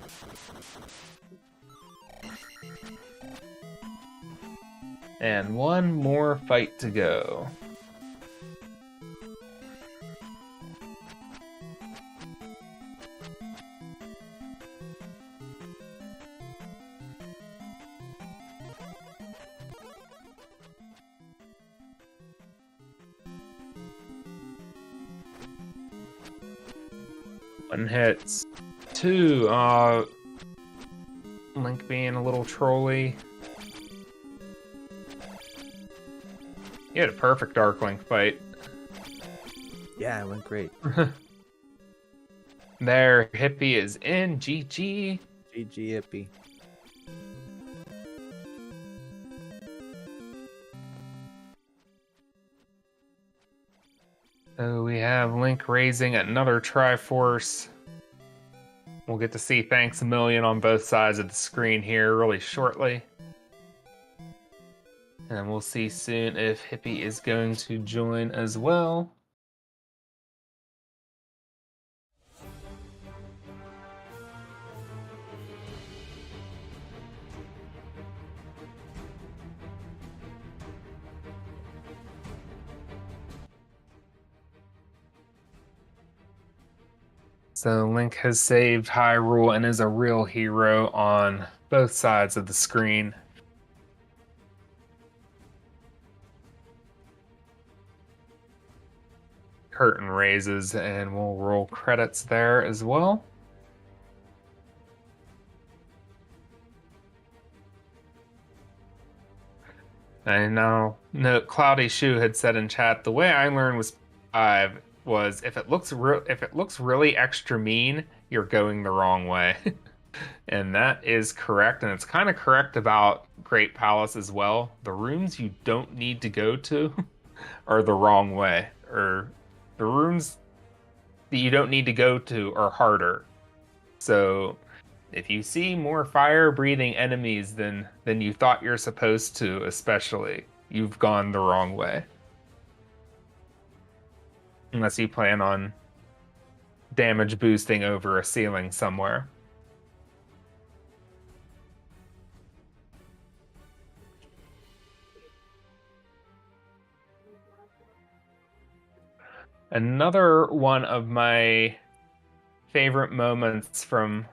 And one more fight to go. 1 hits. 2. Link being a little trolly. You had a perfect Dark Link fight. Yeah, it went great. There, Hippie is in. GG. GG Hippie. So we have Link raising another Triforce. We'll get to see thanks a million on both sides of the screen here really shortly. And we'll see soon if Hippie is going to join as well. So Link has saved Hyrule and is a real hero on both sides of the screen. Curtain raises and we'll roll credits there as well. I know Cloudy Shoe had said in chat, the way I learned was 5 was if it looks really extra mean, you're going the wrong way. And that is correct, and it's kind of correct about Great Palace as well. The rooms you don't need to go to are the wrong way, or the rooms that you don't need to go to are harder. So if you see more fire-breathing enemies than you thought you're supposed to, especially, you've gone the wrong way. Unless you plan on damage boosting over a ceiling somewhere. Another one of my favorite moments from...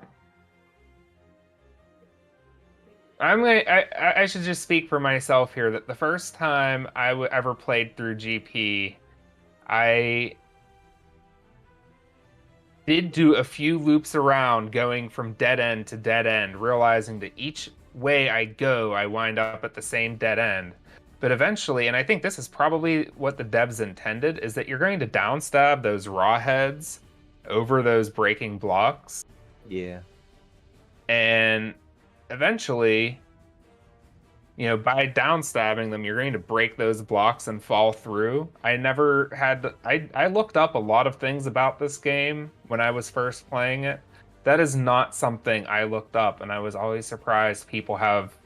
I should just speak for myself here that the first time I ever played through GP, I did do a few loops around going from dead end to dead end, realizing that each way I go, I wind up at the same dead end. But eventually, and I think this is probably what the devs intended, is that you're going to downstab those raw heads over those breaking blocks. Yeah. And eventually, you know, by downstabbing them, you're going to break those blocks and fall through. I looked up a lot of things about this game when I was first playing it. That is not something I looked up, and I was always surprised people have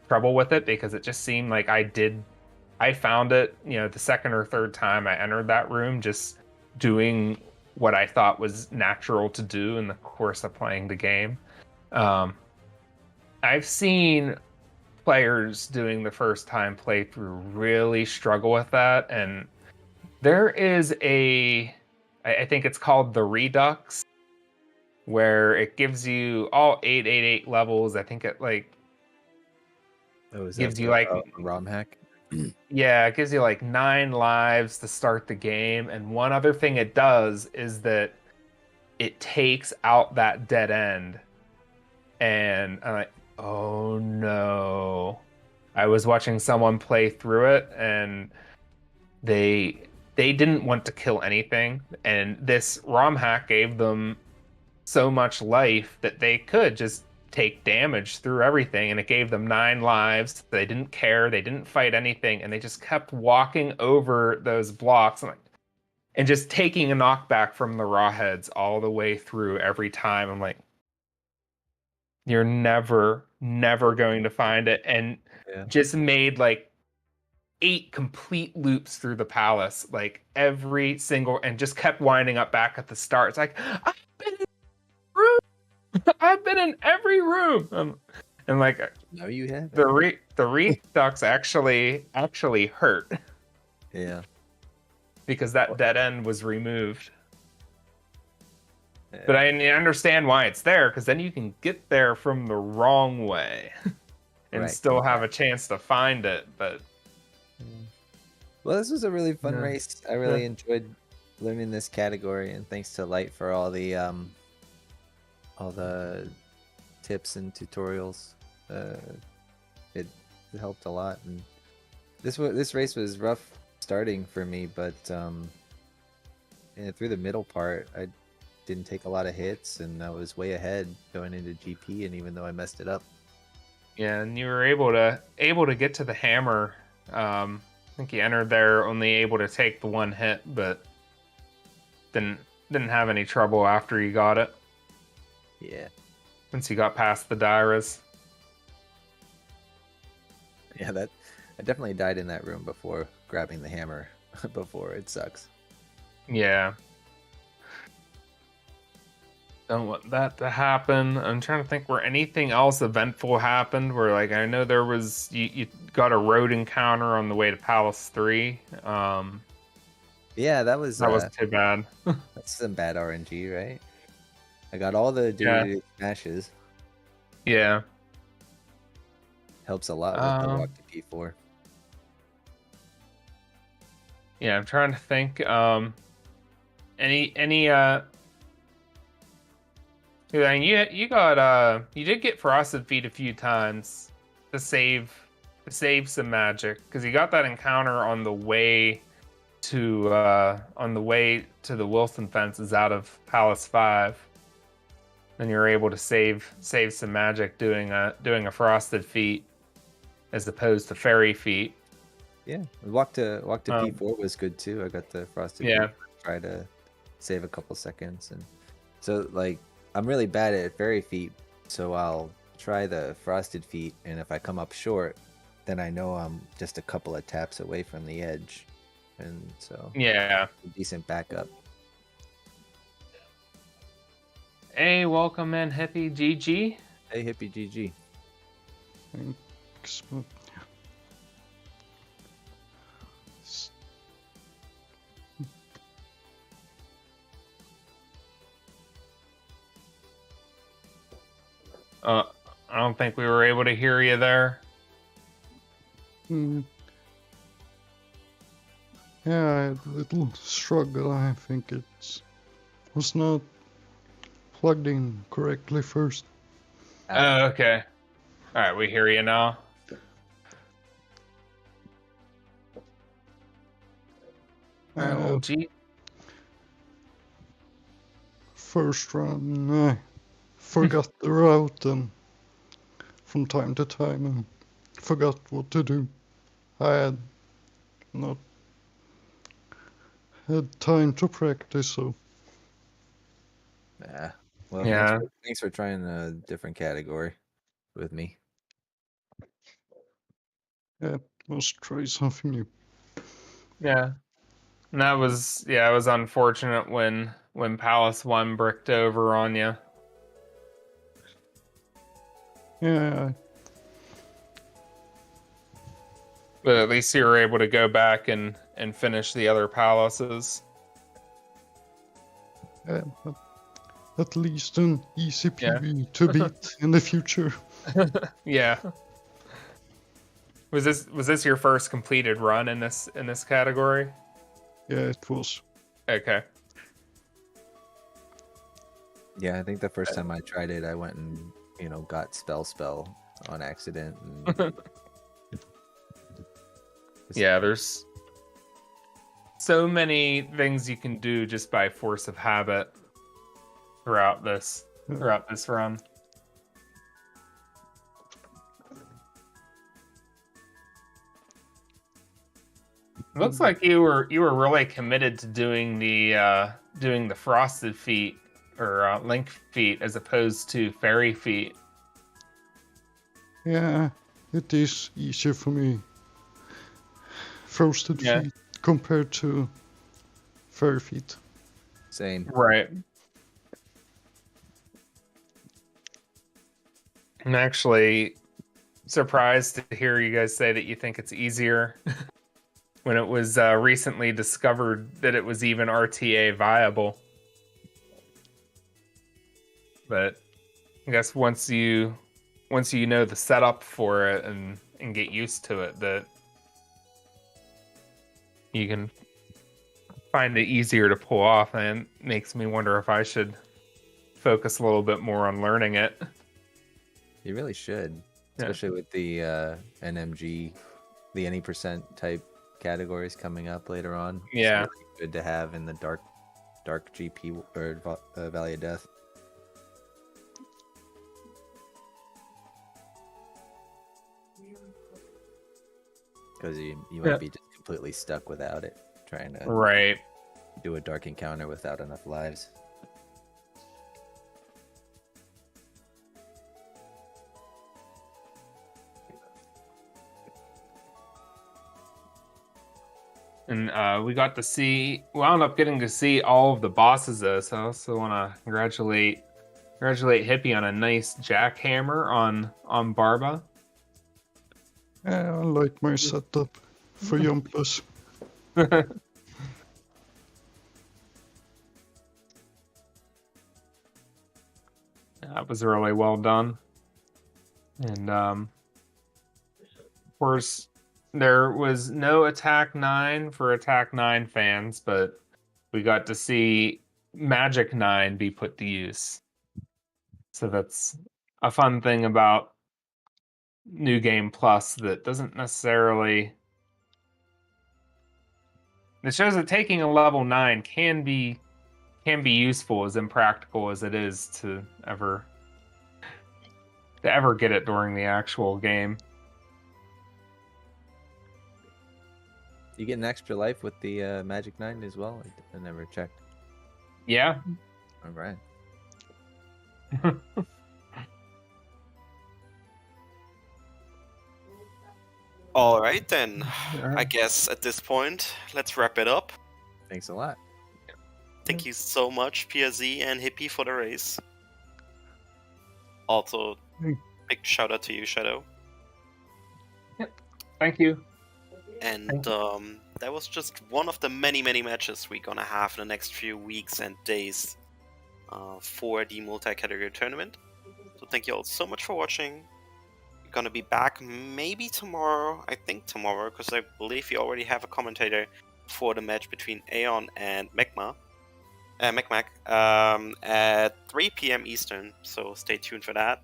trouble with it because it just seemed like I found it, you know, the second or third time I entered that room, just doing what I thought was natural to do in the course of playing the game. I've seen players doing the first time playthrough really struggle with that, and there is I think it's called the Redux, where it gives you all 888 levels. I think it gives you ROM hack. Yeah, it gives you 9 lives to start the game, and one other thing it does is that it takes out that dead end. And I'm like, oh no. I was watching someone play through it, and they didn't want to kill anything, and this ROM hack gave them so much life that they could just take damage through everything, and it gave them 9 lives. They didn't care, they didn't fight anything, and they just kept walking over those blocks and just taking a knockback from the raw heads all the way through every time. I'm like, you're never going to find it. And just made 8 complete loops through the palace, every single, and just kept winding up back at the start. It's like, I've been in every room. And no, you have the Redux actually hurt. Yeah. Because that dead end was removed. Yeah. But I understand why it's there, because then you can get there from the wrong way and still have a chance to find it. But well, this was a really fun race. I really enjoyed learning this category, and thanks to Light for all the tips and tutorials. It helped a lot, and this race was rough starting for me, but through the middle part, I didn't take a lot of hits, and I was way ahead going into GP, and even though I messed it up. Yeah, and you were able to get to the hammer. I think you entered there only able to take the one hit, but didn't have any trouble after you got it. Yeah. Once you got past the Dairas. Yeah, I definitely died in that room before grabbing the hammer. Before, it sucks. Yeah. Don't want that to happen. I'm trying to think where anything else eventful happened. Where like I know there was you got a road encounter on the way to Palace 3. Yeah, that was too bad. That's some bad RNG, right? I got all the duty smashes. Yeah. Helps a lot with the walk to P4. Yeah, I'm trying to think. You did get Frosted Feet a few times to save some magic, because you got that encounter on the way to the Wilson fences out of Palace 5. And you're able to save some magic doing a Frosted Feet as opposed to Fairy Feet. Yeah, walk to P4 was good too. I got the Frosted Feet. Try to save a couple seconds, and so like I'm really bad at Fairy Feet, so I'll try the Frosted Feet, and if I come up short, then I know I'm just a couple of taps away from the edge, and so yeah, decent backup. Hey, welcome in, Hippie GG. Hey, Hippie GG. Thanks. I don't think we were able to hear you there. Yeah, I had a little struggle. I think it was not plugged in correctly first. Oh, okay. All right, we hear you now. OG. First run, I forgot the route, and from time to time, and forgot what to do. I had not had time to practice, so. Well, yeah. Thanks for trying a different category with me. Yeah, let's try something new. Yeah. And that was it was unfortunate when Palace 1 bricked over on you. Yeah. But at least you were able to go back and finish the other palaces. At least an easy PB to beat in the future. Yeah. Was this your first completed run in this category? Yeah, it was. Okay. Yeah, I think the first time I tried it, I went and got spell on accident. And... yeah, there's so many things you can do just by force of habit throughout this run. Looks like you were really committed to doing the Frosted Feet or Link Feet as opposed to Fairy Feet. Yeah, it is easier for me. Frosted Feet compared to Fairy Feet. Same. Right. I'm actually surprised to hear you guys say that you think it's easier when it was recently discovered that it was even RTA viable. But I guess once you know the setup for it and get used to it, that you can find it easier to pull off, and it makes me wonder if I should focus a little bit more on learning it. You really should, especially with the NMG, the any percent type categories coming up later on. Yeah. It's really good to have in the dark GP or Valley of Death. Because you might be just completely stuck without it, trying to do a dark encounter without enough lives. And we wound up getting to see all of the bosses though, so I also want to congratulate Hippie on a nice jackhammer on Barba. Yeah, I like my setup for Jumpless. That was really well done. And of course, there was no Attack 9 for Attack 9 fans, but we got to see Magic 9 be put to use. So that's a fun thing about New Game Plus that doesn't necessarily... It shows that taking a level 9 can be useful, as impractical as it is to ever get it during the actual game. You get an extra life with the Magic 9 as well? I never checked. Yeah. All right. All right, then. All right. I guess at this point, let's wrap it up. Thanks a lot. Thank you so much, PRZ and Hippie, for the race. Also, big shout out to you, Shadow. Thank you. And that was just one of the many, many matches we're gonna have in the next few weeks and days for the multi-category tournament. So thank you all so much for watching. We're gonna be back maybe tomorrow. I think tomorrow, because I believe we already have a commentator for the match between Aeon and Mecmac at 3 p.m. Eastern. So stay tuned for that.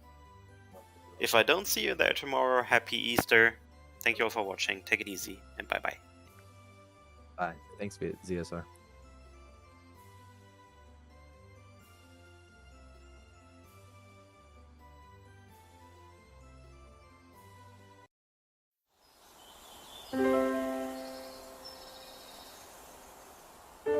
If I don't see you there tomorrow, happy Easter. Thank you all for watching. Take it easy, and bye-bye. Bye. Thanks, ZSR.